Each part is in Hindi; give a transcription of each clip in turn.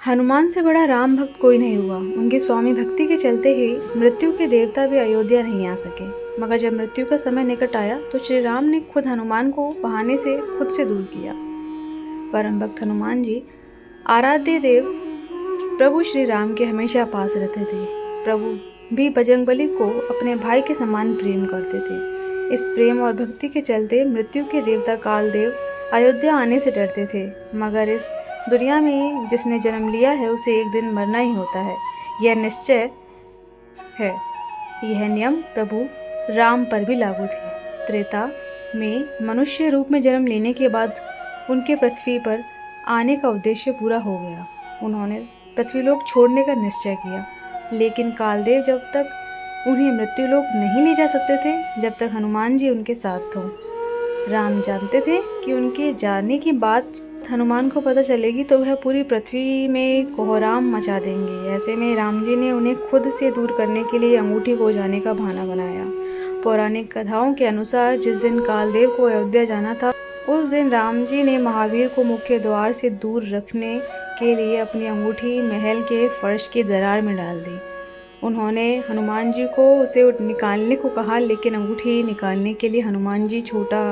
हनुमान से बड़ा राम भक्त कोई नहीं हुआ। उनकी स्वामी भक्ति के चलते ही मृत्यु के देवता भी अयोध्या नहीं आ सके। मगर जब मृत्यु का समय निकट आया तो श्री राम ने खुद हनुमान को बहाने से खुद से दूर किया। परम भक्त हनुमान जी आराध्य देव प्रभु श्री राम के हमेशा पास रहते थे। प्रभु भी बजरंगबली को अपने भाई के समान प्रेम करते थे। इस प्रेम और भक्ति के चलते मृत्यु के देवता कालदेव अयोध्या आने से डरते थे। मगर इस दुनिया में जिसने जन्म लिया है उसे एक दिन मरना ही होता है, यह निश्चय है। यह नियम प्रभु राम पर भी लागू थे। त्रेता में मनुष्य रूप में जन्म लेने के बाद उनके पृथ्वी पर आने का उद्देश्य पूरा हो गया। उन्होंने पृथ्वीलोक छोड़ने का निश्चय किया, लेकिन कालदेव जब तक उन्हें मृत्युलोक नहीं ले जा सकते थे, जब तक हनुमान जी उनके साथ थे। राम जानते थे कि उनके जाने की बात हनुमान को पता चलेगी तो वह पूरी पृथ्वी में कोहराम मचा देंगे। ऐसे में राम जी ने उन्हें खुद से दूर करने के लिए अंगूठी खो जाने का बहाना बनाया। पौराणिक कथाओं के अनुसार जिस दिन कालदेव को अयोध्या जाना था, उस दिन राम जी ने महावीर को मुख्य द्वार से दूर रखने के लिए अपनी अंगूठी महल के फर्श की दरार में डाल दी। उन्होंने हनुमान जी को उसे निकालने को कहा, लेकिन अंगूठी निकालने के लिए हनुमान जी छोटा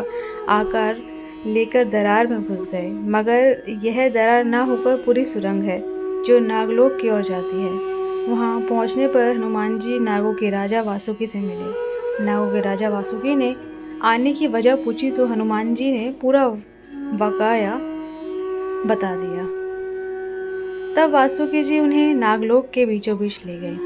आकार लेकर दरार में घुस गए। मगर यह दरार ना होकर पूरी सुरंग है जो नागलोक की ओर जाती है। वहां पहुंचने पर हनुमान जी नागों के राजा वासुकी से मिले। नागों के राजा वासुकी ने आने की वजह पूछी तो हनुमान जी ने पूरा वाकया बता दिया। तब वासुकी जी उन्हें नागलोक के बीचों बीच ले गए।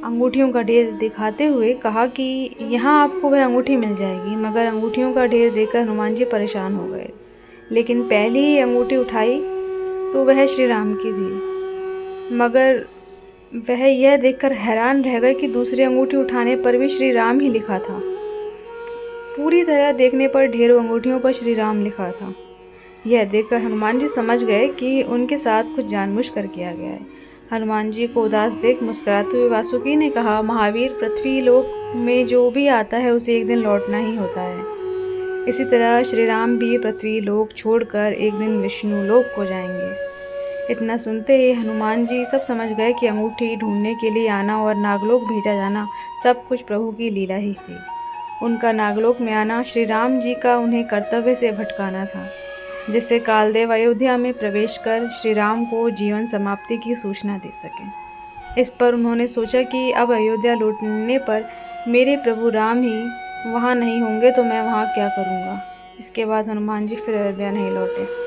अंगूठियों का ढेर दिखाते हुए कहा कि यहाँ आपको वह अंगूठी मिल जाएगी। मगर अंगूठियों का ढेर देखकर हनुमान जी परेशान हो गए। लेकिन पहली ही अंगूठी उठाई तो वह श्री राम की थी। मगर वह यह देखकर हैरान रह गए कि दूसरी अंगूठी उठाने पर भी श्री राम ही लिखा था। पूरी तरह देखने पर ढेरों अंगूठियों पर श्री राम लिखा था। यह देखकर हनुमान जी समझ गए कि उनके साथ कुछ जानबूझकर किया गया है। हनुमान जी को उदास देख मुस्कुराते हुए वासुकी ने कहा, महावीर, पृथ्वी लोक में जो भी आता है उसे एक दिन लौटना ही होता है। इसी तरह श्री राम भी पृथ्वी लोक छोड़कर एक दिन विष्णु लोक को जाएंगे। इतना सुनते ही हनुमान जी सब समझ गए कि अंगूठी ढूंढने के लिए आना और नागलोक भेजा जाना सब कुछ प्रभु की लीला ही थी। उनका नागलोक में आना श्री राम जी का उन्हें कर्तव्य से भटकाना था, जिससे कालदेव अयोध्या में प्रवेश कर श्री राम को जीवन समाप्ति की सूचना दे सकें। इस पर उन्होंने सोचा कि अब अयोध्या लौटने पर मेरे प्रभु राम ही वहाँ नहीं होंगे तो मैं वहाँ क्या करूँगा। इसके बाद हनुमान जी फिर अयोध्या नहीं लौटे।